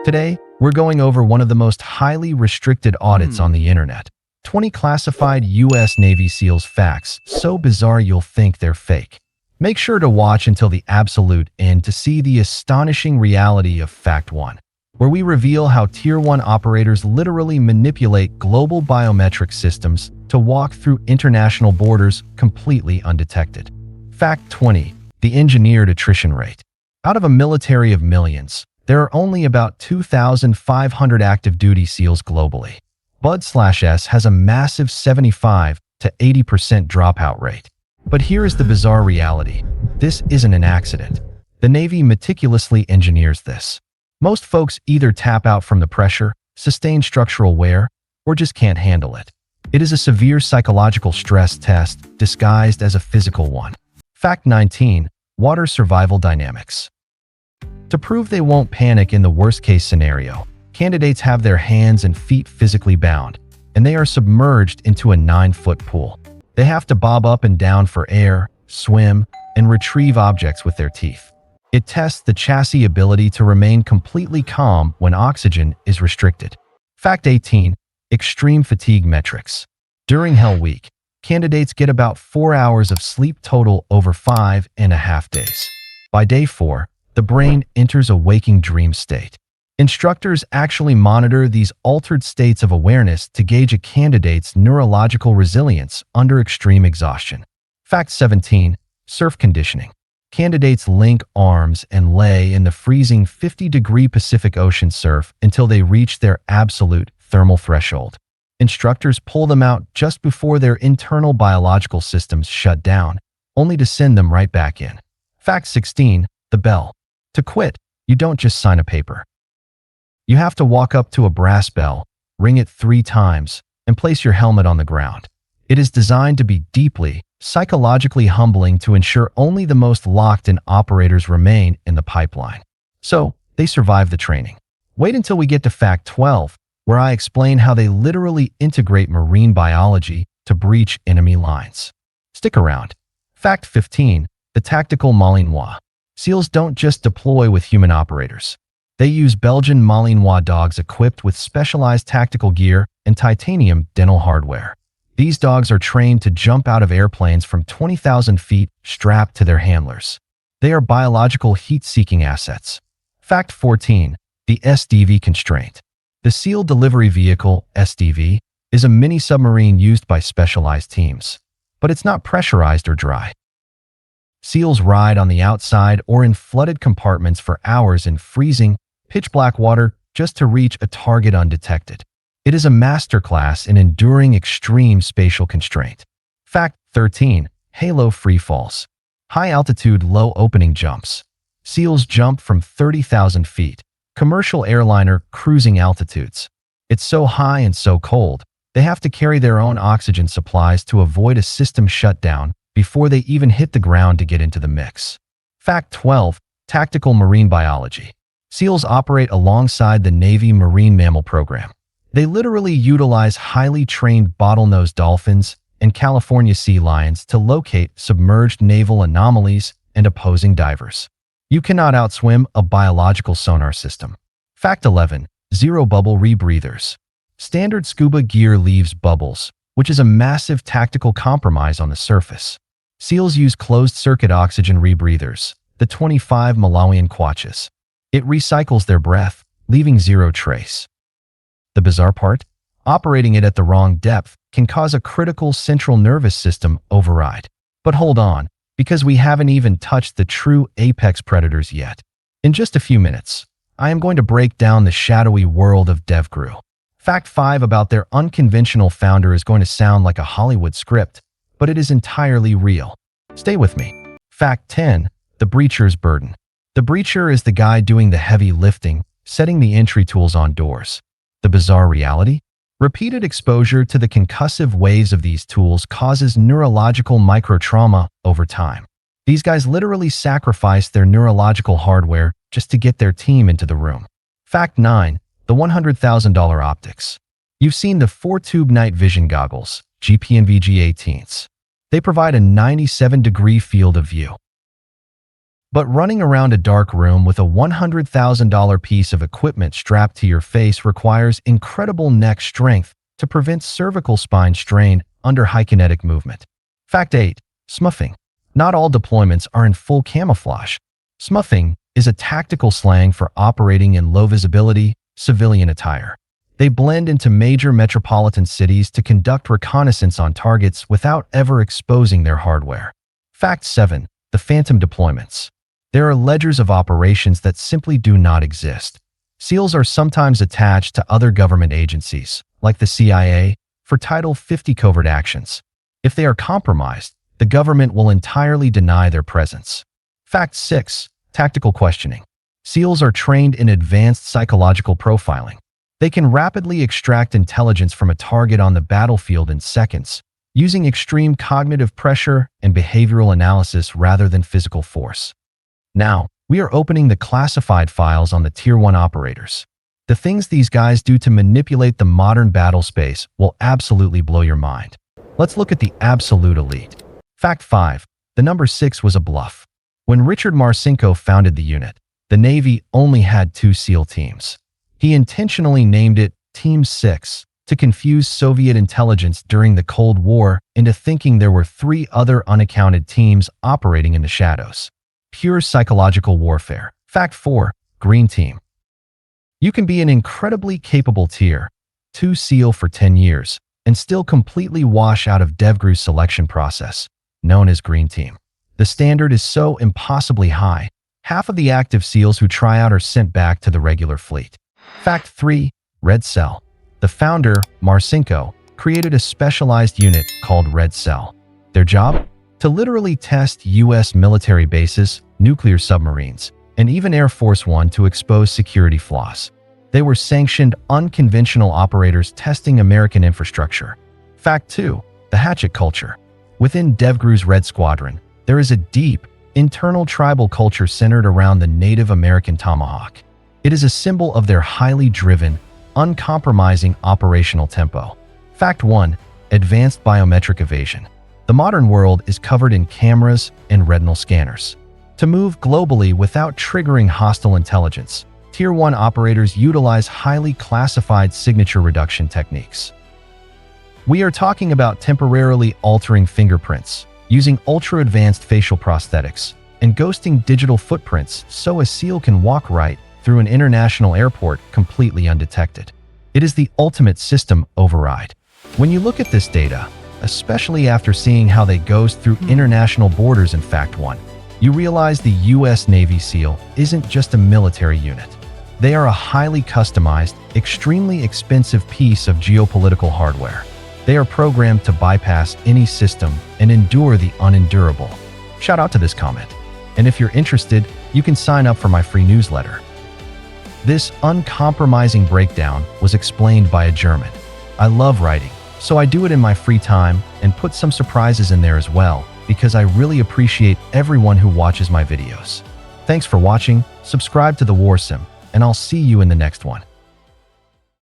Today, we're going over one of the most highly restricted audits on the internet. 20 classified U.S. Navy SEALs facts, so bizarre you'll think they're fake. Make sure to watch until the absolute end to see the astonishing reality of Fact 1, where we reveal how Tier 1 operators literally manipulate global biometric systems to walk through international borders completely undetected. Fact 20. The engineered attrition rate. Out of a military of millions, there are only about 2,500 active duty SEALs globally. BUD/S has a massive 75 to 80% dropout rate. But here is the bizarre reality. This isn't an accident. The Navy meticulously engineers this. Most folks either tap out from the pressure, sustain structural wear, or just can't handle it. It is a severe psychological stress test disguised as a physical one. Fact 19. Water survival dynamics. To prove they won't panic in the worst-case scenario, candidates have their hands and feet physically bound, and they are submerged into a 9-foot pool. They have to bob up and down for air, swim, and retrieve objects with their teeth. It tests the chassis ability to remain completely calm when oxygen is restricted. Fact 18. Extreme fatigue metrics. During Hell Week, candidates get about 4 hours of sleep total over 5.5 days. By day 4, the brain enters a waking dream state. Instructors actually monitor these altered states of awareness to gauge a candidate's neurological resilience under extreme exhaustion. Fact 17. Surf conditioning. Candidates link arms and lay in the freezing 50-degree Pacific Ocean surf until they reach their absolute thermal threshold. Instructors pull them out just before their internal biological systems shut down, only to send them right back in. Fact 16. The bell. To quit, you don't just sign a paper. You have to walk up to a brass bell, ring it 3 times, and place your helmet on the ground. It is designed to be deeply, psychologically humbling to ensure only the most locked-in operators remain in the pipeline. So, they survive the training. Wait until we get to Fact 12, where I explain how they literally integrate marine biology to breach enemy lines. Stick around. Fact 15. The tactical Malinois. SEALs don't just deploy with human operators. They use Belgian Malinois dogs equipped with specialized tactical gear and titanium dental hardware. These dogs are trained to jump out of airplanes from 20,000 feet strapped to their handlers. They are biological heat-seeking assets. Fact 14. The SDV constraint. The SEAL Delivery Vehicle, SDV, is a mini-submarine used by specialized teams. But it's not pressurized or dry. SEALs ride on the outside or in flooded compartments for hours in freezing, pitch-black water just to reach a target undetected. It is a masterclass in enduring extreme spatial constraint. Fact 13. Halo free falls. High-altitude, low-opening jumps. SEALs jump from 30,000 feet, commercial airliner cruising altitudes. It's so high and so cold, they have to carry their own oxygen supplies to avoid a system shutdown before they even hit the ground to get into the mix. Fact 12. Tactical marine biology. SEALs operate alongside the Navy Marine Mammal Program. They literally utilize highly trained bottlenose dolphins and California sea lions to locate submerged naval anomalies and opposing divers. You cannot outswim a biological sonar system. Fact 11. Zero bubble rebreathers. Standard scuba gear leaves bubbles, which is a massive tactical compromise on the surface. SEALs use closed-circuit oxygen rebreathers, the 25 Malawian Quatches. It recycles their breath, leaving zero trace. The bizarre part? Operating it at the wrong depth can cause a critical central nervous system override. But hold on, because we haven't even touched the true apex predators yet. In just a few minutes, I am going to break down the shadowy world of DEVGRU. Fact 5 about their unconventional founder is going to sound like a Hollywood script, but it is entirely real. Stay with me. Fact 10. The breacher's burden. The breacher is the guy doing the heavy lifting, setting the entry tools on doors. The bizarre reality? Repeated exposure to the concussive waves of these tools causes neurological microtrauma over time. These guys literally sacrifice their neurological hardware just to get their team into the room. Fact 9. The $100,000 optics. You've seen the 4-tube night vision goggles, GPNVG 18s. They provide a 97-degree field of view. But running around a dark room with a $100,000 piece of equipment strapped to your face requires incredible neck strength to prevent cervical spine strain under high kinetic movement. Fact 8. Smurfing. Not all deployments are in full camouflage. Smurfing is a tactical slang for operating in low-visibility, civilian attire. They blend into major metropolitan cities to conduct reconnaissance on targets without ever exposing their hardware. Fact 7. The phantom deployments. There are ledgers of operations that simply do not exist. SEALs are sometimes attached to other government agencies, like the CIA, for Title 50 covert actions. If they are compromised, the government will entirely deny their presence. Fact 6. Tactical questioning. SEALs are trained in advanced psychological profiling. They can rapidly extract intelligence from a target on the battlefield in seconds, using extreme cognitive pressure and behavioral analysis rather than physical force. Now, we are opening the classified files on the Tier 1 operators. The things these guys do to manipulate the modern battle space will absolutely blow your mind. Let's look at the absolute elite. Fact 5. The number 6 was a bluff. When Richard Marcinko founded the unit, the Navy only had 2 SEAL teams. He intentionally named it Team 6 to confuse Soviet intelligence during the Cold War into thinking there were 3 other unaccounted teams operating in the shadows. Pure psychological warfare. Fact 4. Green Team. You can be an incredibly capable Tier 2 SEAL for 10 years and still completely wash out of DEVGRU's selection process, known as Green Team. The standard is so impossibly high, half of the active SEALs who try out are sent back to the regular fleet. Fact 3. Red Cell. The founder, Marcinko, created a specialized unit called Red Cell. Their job? To literally test U.S. military bases, nuclear submarines, and even Air Force One to expose security flaws. They were sanctioned, unconventional operators testing American infrastructure. Fact 2. The hatchet culture. Within DEVGRU's Red Squadron, there is a deep, internal tribal culture centered around the Native American tomahawk. It is a symbol of their highly driven, uncompromising operational tempo. Fact 1. Advanced biometric evasion. The modern world is covered in cameras and retinal scanners. To move globally without triggering hostile intelligence, Tier 1 operators utilize highly classified signature reduction techniques. We are talking about temporarily altering fingerprints, using ultra-advanced facial prosthetics, and ghosting digital footprints so a SEAL can walk right through an international airport completely undetected. It is the ultimate system override. When you look at this data, especially after seeing how they ghost through international borders in Fact 1, you realize the U.S. Navy SEAL isn't just a military unit. They are a highly customized, extremely expensive piece of geopolitical hardware. They are programmed to bypass any system and endure the unendurable. Shout out to this comment. And if you're interested, you can sign up for my free newsletter. This uncompromising breakdown was explained by a German. I love writing, so I do it in my free time and put some surprises in there as well, because I really appreciate everyone who watches my videos. Thanks for watching, subscribe to the WarSim, and I'll see you in the next one.